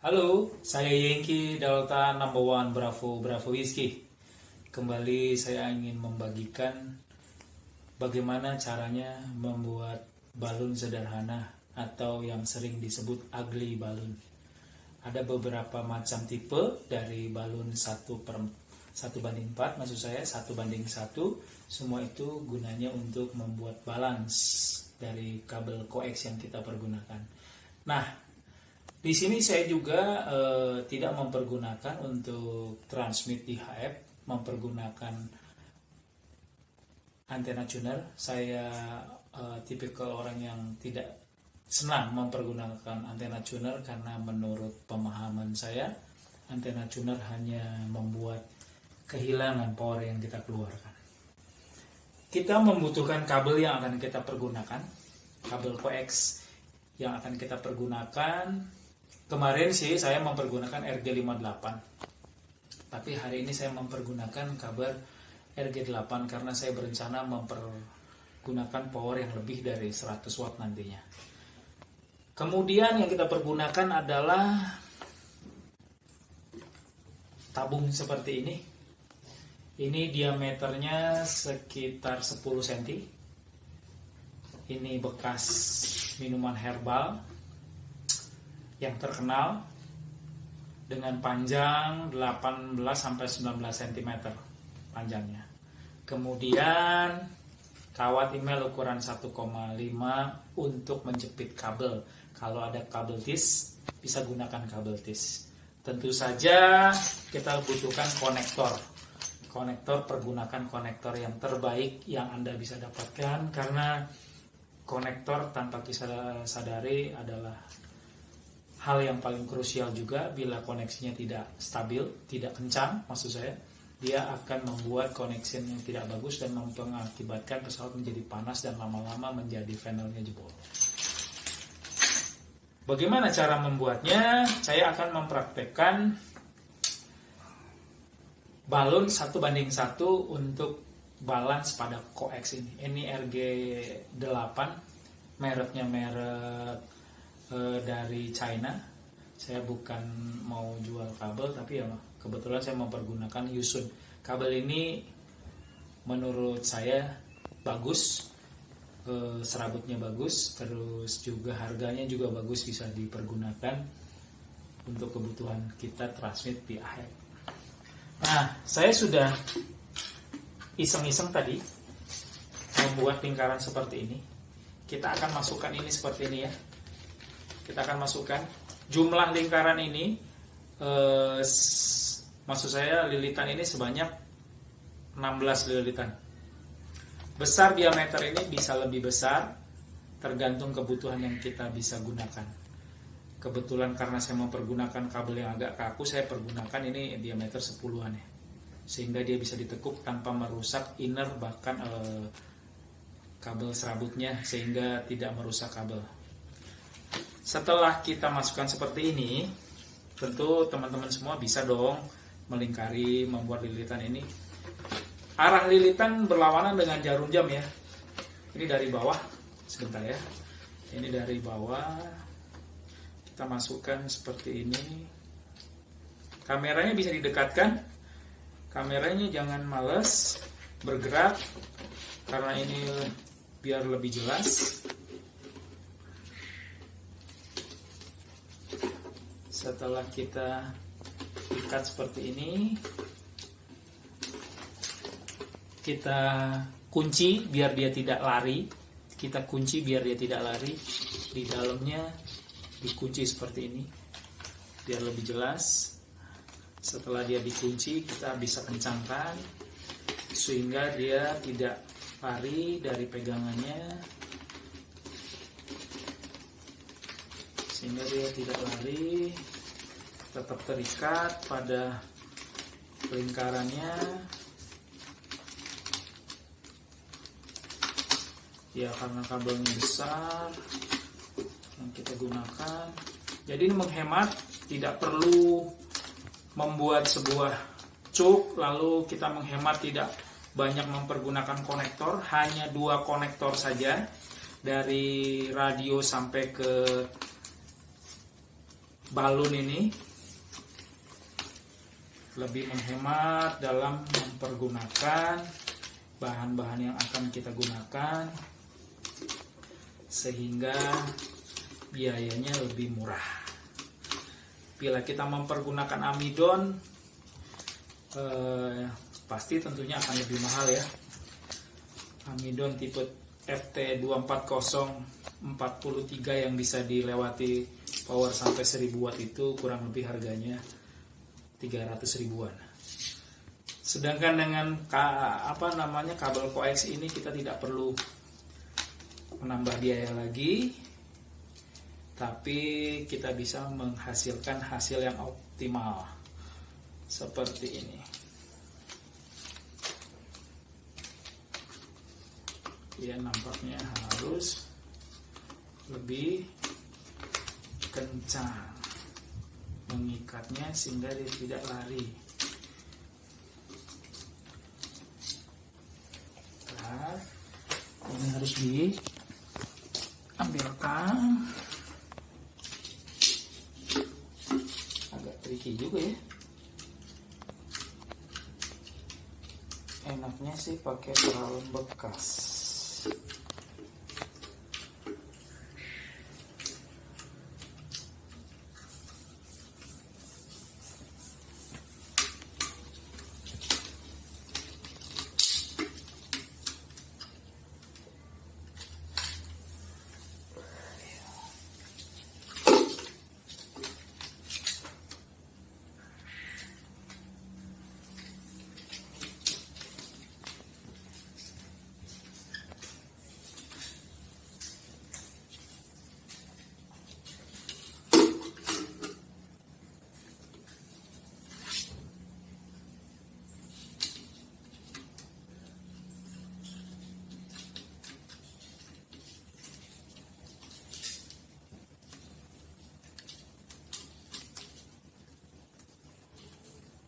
Halo, saya Yengki Delta Number One Bravo Whiskey. Kembali saya ingin membagikan bagaimana caranya membuat balon sederhana atau yang sering disebut ugly balon. Ada beberapa macam tipe dari balon 1:4, maksud saya 1:1. Semua itu gunanya untuk membuat balance dari kabel coax yang kita pergunakan. Nah, di sini saya juga tidak mempergunakan untuk transmit IHF, mempergunakan antena tuner. Saya tipikal orang yang tidak senang mempergunakan antena tuner karena menurut pemahaman saya, antena tuner hanya membuat kehilangan power yang kita keluarkan. Kita membutuhkan kabel yang akan kita pergunakan, kabel coax yang akan kita pergunakan. Kemarin sih saya mempergunakan RG58, tapi hari ini saya mempergunakan kabel RG8 karena saya berencana mempergunakan power yang lebih dari 100 watt nantinya. Kemudian yang kita pergunakan adalah tabung seperti ini. Ini diameternya sekitar 10 cm. Ini bekas minuman herbal yang terkenal dengan panjang 18-19 cm panjangnya. Kemudian kawat email ukuran 1,5 untuk menjepit kabel. Kalau ada kabel tis, bisa gunakan kabel tis. Tentu saja kita butuhkan konektor. Pergunakan konektor yang terbaik yang Anda bisa dapatkan, karena konektor tanpa kita sadari adalah hal yang paling krusial juga. Bila koneksinya tidak stabil, tidak kencang, maksud saya, dia akan membuat koneksinya tidak bagus dan mengakibatkan pesawat menjadi panas dan lama-lama menjadi panelnya jebol. Bagaimana cara membuatnya? Saya akan mempraktekkan balon 1:1 untuk balance pada coax ini. Ini RG8, mereknya merek dari China. Saya bukan mau jual kabel, tapi ya kebetulan saya mempergunakan Yusun. Kabel ini menurut saya bagus, serabutnya bagus, terus juga harganya juga bagus, bisa dipergunakan untuk kebutuhan kita transmit via IHF. Nah, saya sudah iseng-iseng tadi membuat lingkaran seperti ini. Kita akan masukkan ini seperti ini ya. Kita akan masukkan jumlah lingkaran ini, maksud saya lilitan ini sebanyak 16 lilitan. Besar diameter ini bisa lebih besar, tergantung kebutuhan yang kita bisa gunakan. Kebetulan karena saya mempergunakan kabel yang agak kaku, saya pergunakan ini diameter 10-an ya, sehingga dia bisa ditekuk tanpa merusak inner, bahkan kabel serabutnya, sehingga tidak merusak kabel. Setelah kita masukkan seperti ini, tentu teman-teman semua bisa dong melingkari, membuat lilitan ini. Arah lilitan berlawanan dengan jarum jam ya. Ini dari bawah, sebentar ya. Ini dari bawah, kita masukkan seperti ini. Kameranya bisa didekatkan. Kameranya jangan males bergerak, karena ini biar lebih jelas. Setelah kita ikat seperti ini, kita kunci biar dia tidak lari. Kita kunci biar dia tidak lari. Di dalamnya dikunci seperti ini biar lebih jelas. Setelah dia dikunci, kita bisa kencangkan sehingga dia tidak lari dari pegangannya, sehingga dia tidak lari, tetap terikat pada lingkarannya. Ya, karena kabelnya besar yang kita gunakan, jadi ini menghemat, tidak perlu membuat sebuah cuk lalu kita menghemat, tidak banyak mempergunakan konektor, hanya 2 konektor saja dari radio sampai ke balun ini lebih menghemat dalam mempergunakan bahan-bahan yang akan kita gunakan, sehingga biayanya lebih murah. Bila kita mempergunakan amidon, pasti tentunya akan lebih mahal ya. Amidon tipe FT24043 yang bisa dilewati power sampai 1000 watt itu kurang lebih harganya 300 ribuan. Sedangkan dengan kabel koax ini kita tidak perlu menambah biaya lagi, tapi kita bisa menghasilkan hasil yang optimal seperti ini. Ya, nampaknya harus lebih kencang mengikatnya sehingga dia tidak lari. Nah, ini harus diambilkan. Agak tricky juga ya. Enaknya sih pakai paralon bekas.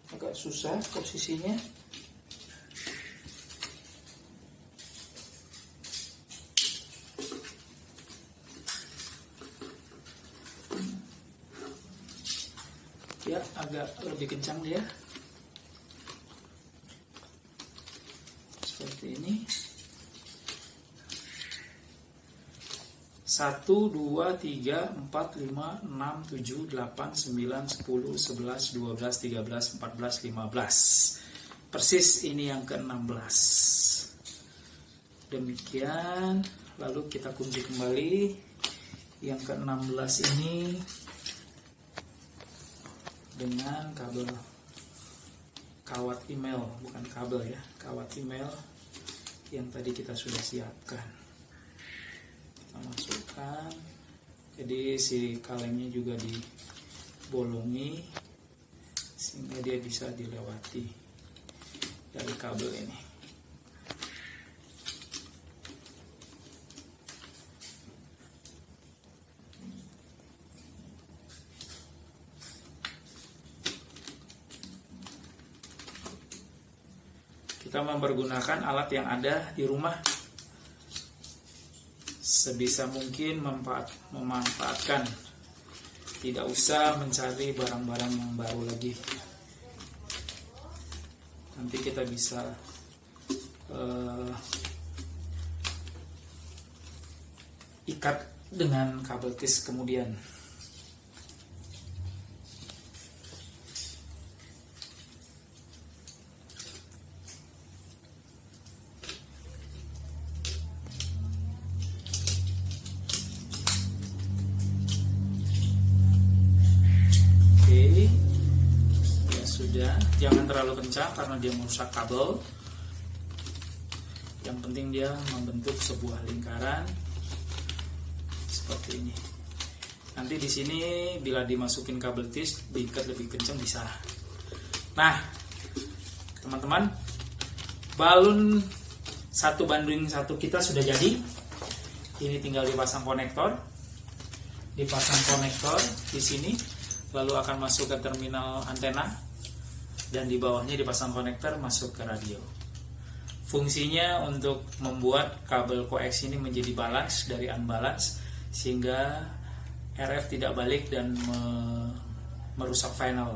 Agak susah posisinya. Ya, agak lebih kencang dia. Seperti ini. 1, 2, 3, 4, 5, 6, 7, 8, 9, 10, 11, 12, 13, 14, 15. Persis ini yang ke-16. Demikian. Lalu kita kunci kembali. Yang ke-16 ini dengan kabel kawat email, bukan kabel ya, kawat email yang tadi kita sudah siapkan. Kita masukkan, jadi si kalemnya juga dibolongi sehingga dia bisa dilewati dari kabel ini. Kita mempergunakan alat yang ada di rumah, sebisa mungkin memanfaatkan, tidak usah mencari barang-barang yang baru lagi. Nanti kita bisa ikat dengan kabel tis kemudian. Jangan terlalu kencang karena dia merusak kabel. Yang penting dia membentuk sebuah lingkaran seperti ini. Nanti di sini bila dimasukin kabel tis diikat lebih kencang bisa. Nah, teman-teman, balun 1:1 kita sudah jadi. Ini tinggal dipasang konektor. Dipasang konektor di sini, lalu akan masuk ke terminal antena. Dan di bawahnya dipasang konektor masuk ke radio. Fungsinya untuk membuat kabel koax ini menjadi balance dari unbalance, sehingga RF tidak balik dan merusak final.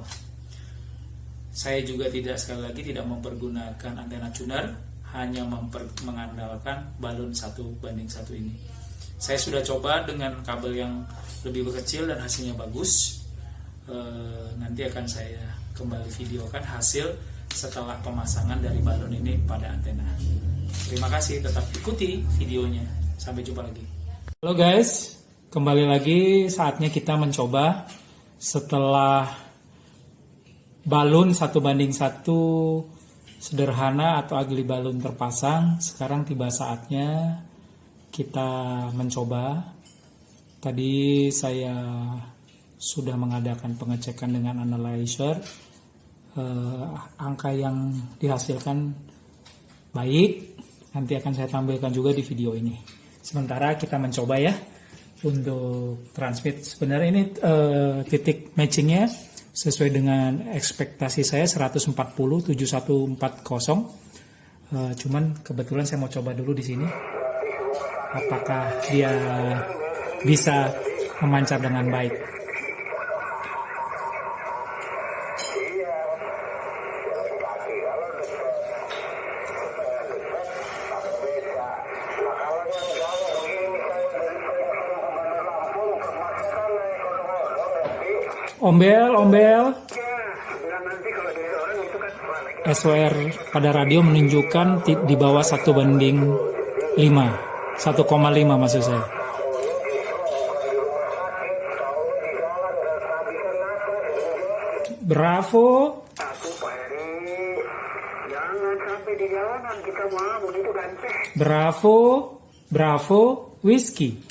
Saya juga sekali lagi tidak mempergunakan antena tuner, hanya mengandalkan balon 1:1 ini. Saya sudah coba dengan kabel yang lebih kecil dan hasilnya bagus. Nanti akan saya kembali videokan hasil setelah pemasangan dari balon ini pada antena. Terima kasih, tetap ikuti videonya. Sampai jumpa lagi. Halo guys, kembali lagi saatnya kita mencoba setelah balon 1:1 sederhana atau ugly balon terpasang. Sekarang tiba saatnya kita mencoba. Tadi saya sudah mengadakan pengecekan dengan analyzer. Angka yang dihasilkan baik. Nanti akan saya tampilkan juga di video ini. Sementara kita mencoba ya untuk transmit. Sebenarnya ini titik matchingnya sesuai dengan ekspektasi saya 140/7140. Cuman kebetulan saya mau coba dulu di sini. Apakah dia bisa memancar dengan baik. Ombel. SWR pada radio menunjukkan di bawah 1/5. 1,5 maksud saya. Bravo. Bravo, Whiskey.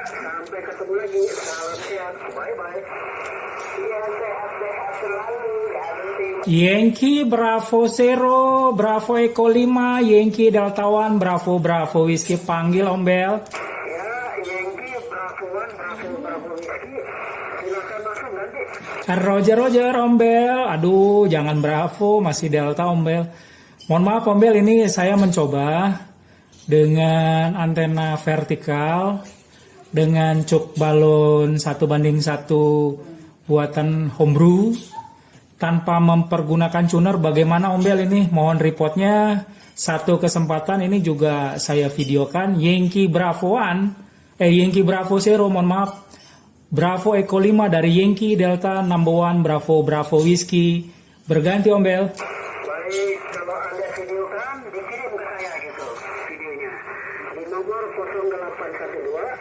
Sampai ketemu lagi. Salam sehat. Bye-bye. Iya, sehat-sehat selalu. Yankee Bravo Zero, Bravo Echo 5, Yankee Delta One, Bravo Whiskey. Panggil Ombel. Ya, Yankee Bravo One, Bravo Whiskey. Silakan masuk nanti. Roger Ombel. Aduh, jangan Bravo, masih Delta Ombel. Mohon maaf Ombel, ini saya mencoba dengan antena vertikal dengan cuk balon 1:1 buatan homebrew tanpa mempergunakan tuner. Bagaimana Ombel ini? Mohon reportnya. Satu kesempatan ini juga saya videokan. Yankee Bravo Zero, mohon maaf. Bravo Echo 5 dari Yankee Delta number 1, Bravo Whiskey. Berganti Ombel. Baik, kalau Anda videokan, dikirim ke saya gitu videonya. Di nomor 0812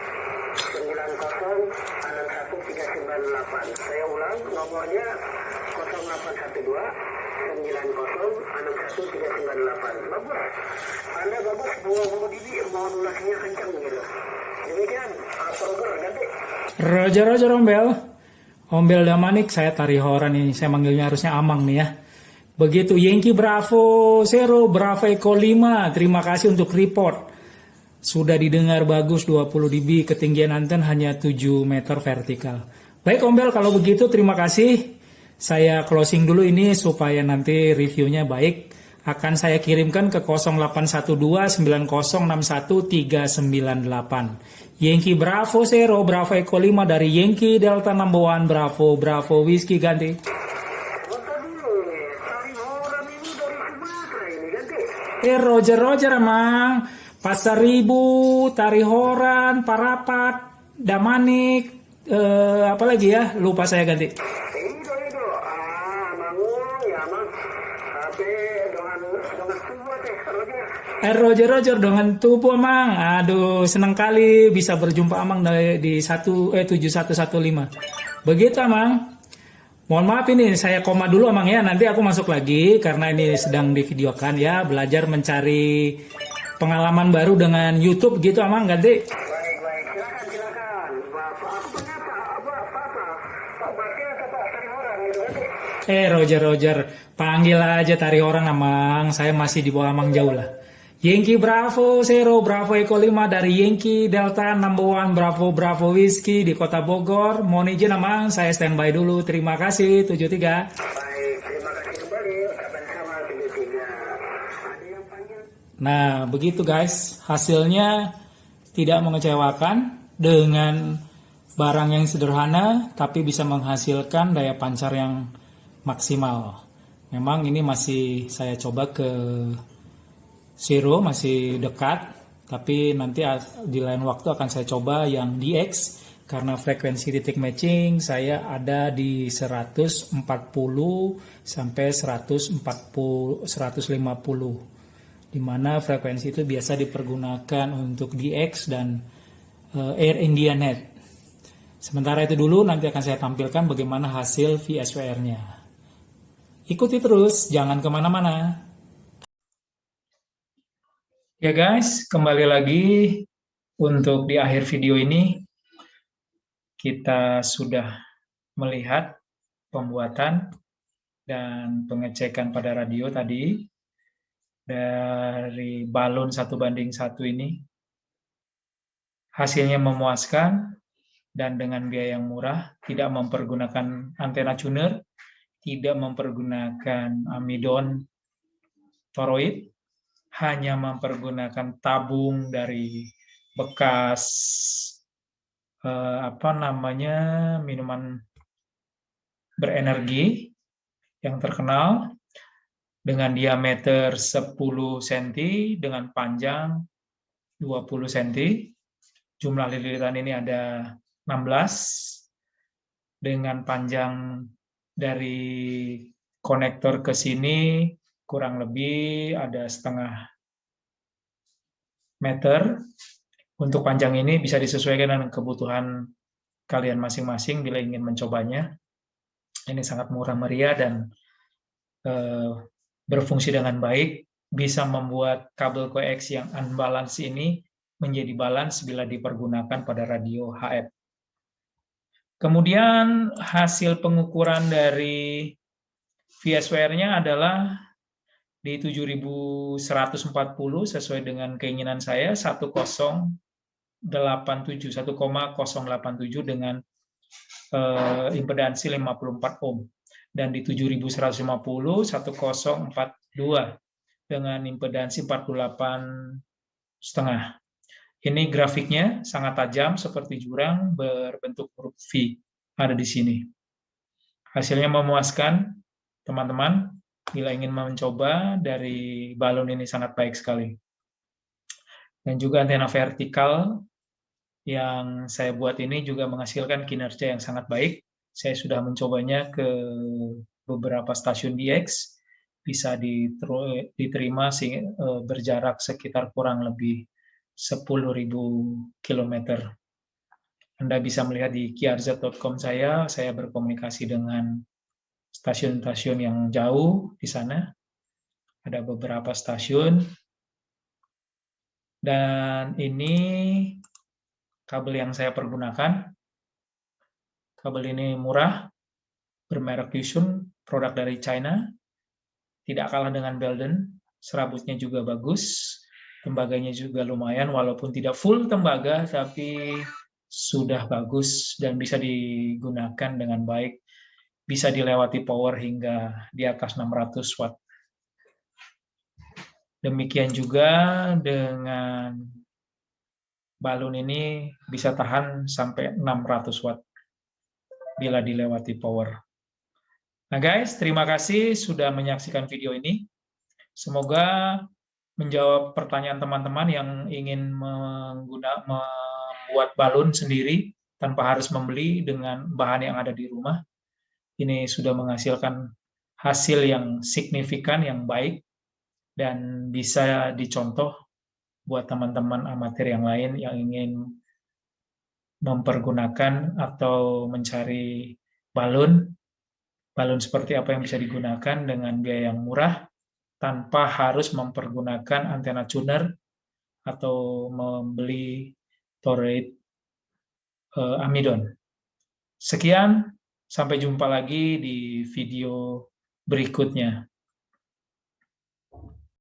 90613998. Saya ulang nomornya 0812 90613998. Bagus. Anda bagus 20 dB modulasinya kencang gitu. Demikian, Roger ganti. Roger Ombel Damanik, saya Tarihoran ini. Saya manggilnya harusnya Amang nih ya. Begitu Yankee Bravo Zero, Bravo Echo 5. Terima kasih untuk report. Sudah didengar bagus 20 dB, ketinggian anten hanya 7 meter vertikal. Baik Ombel, kalau begitu terima kasih. Saya closing dulu ini supaya nanti reviewnya baik. Akan saya kirimkan ke 081290613998. Yankee Bravo Zero, Bravo Echo 5 dari Yankee Delta number 1, Bravo Whiskey ganti. Roger emang. Pasaribu, Tarihoran, Parapat, Damanik, apalagi ya, lupa saya ganti. Roger dengan tubuh Amang. Aduh, senang kali bisa berjumpa Amang di 7115. Begitu Amang. Mohon maaf ini saya koma dulu Amang ya. Nanti aku masuk lagi karena ini sedang divideokan ya, belajar mencari pengalaman baru dengan YouTube gitu Amang ganti. Baik, silakan. Roger, panggil aja Tarihoran Amang. Saya masih di bawah Amang jauh lah. Yankee Bravo Zero Bravo Eko 5 dari Yankee Delta Number One Bravo Bravo Whiskey di Kota Bogor. Mohon izin Amang, saya standby dulu. Terima kasih 73. Baik, terima kasih kembali. Ucapan sama 73. Ada yang panggil? Nah, begitu guys. Hasilnya tidak mengecewakan dengan barang yang sederhana tapi bisa menghasilkan daya pancar yang maksimal. Memang ini masih saya coba ke Zero, masih dekat, tapi nanti di lain waktu akan saya coba yang DX karena frekuensi titik matching saya ada di 140 sampai 150, di mana frekuensi itu biasa dipergunakan untuk DX dan Air India Net. Sementara itu dulu, nanti akan saya tampilkan bagaimana hasil VSWR-nya. Ikuti terus, jangan kemana-mana. Ya guys, kembali lagi untuk di akhir video ini kita sudah melihat pembuatan dan pengecekan pada radio tadi dari balon 1:1 ini. Hasilnya memuaskan dan dengan biaya yang murah, tidak mempergunakan antena tuner, tidak mempergunakan amidon toroid, hanya mempergunakan tabung dari bekas minuman berenergi yang terkenal dengan diameter 10 cm dengan panjang 20 cm. Jumlah lilitan ini ada 16 dengan panjang dari konektor ke sini kurang lebih ada setengah meter. Untuk panjang ini bisa disesuaikan dengan kebutuhan kalian masing-masing bila ingin mencobanya. Ini sangat murah meriah dan berfungsi dengan baik, bisa membuat kabel koax yang unbalance ini menjadi balance bila dipergunakan pada radio HF. Kemudian hasil pengukuran dari VSWR-nya adalah di 7140 sesuai dengan keinginan saya 1087 dengan impedansi 54 ohm, dan di 7150 1042 dengan impedansi 48,5. Ini grafiknya sangat tajam seperti jurang berbentuk huruf V ada di sini. Hasilnya memuaskan teman-teman. Bila ingin mencoba, dari balon ini sangat baik sekali. Dan juga antena vertikal yang saya buat ini juga menghasilkan kinerja yang sangat baik. Saya sudah mencobanya ke beberapa stasiun DX, bisa diterima berjarak sekitar kurang lebih 10.000 km. Anda bisa melihat di kiarz.com saya berkomunikasi dengan stasiun-stasiun yang jauh di sana. Ada beberapa stasiun. Dan ini kabel yang saya pergunakan. Kabel ini murah, bermerek Yusun, produk dari China. Tidak kalah dengan Belden, serabutnya juga bagus, tembaganya juga lumayan, walaupun tidak full tembaga, tapi sudah bagus dan bisa digunakan dengan baik. Bisa dilewati power hingga di atas 600 watt. Demikian juga dengan balon ini bisa tahan sampai 600 watt bila dilewati power. Nah guys, terima kasih sudah menyaksikan video ini. Semoga menjawab pertanyaan teman-teman yang ingin membuat balon sendiri tanpa harus membeli dengan bahan yang ada di rumah. Ini sudah menghasilkan hasil yang signifikan, yang baik, dan bisa dicontoh buat teman-teman amatir yang lain yang ingin mempergunakan atau mencari balon seperti apa yang bisa digunakan dengan biaya yang murah, tanpa harus mempergunakan antena tuner atau membeli toroid amidon. Sekian. Sampai jumpa lagi di video berikutnya.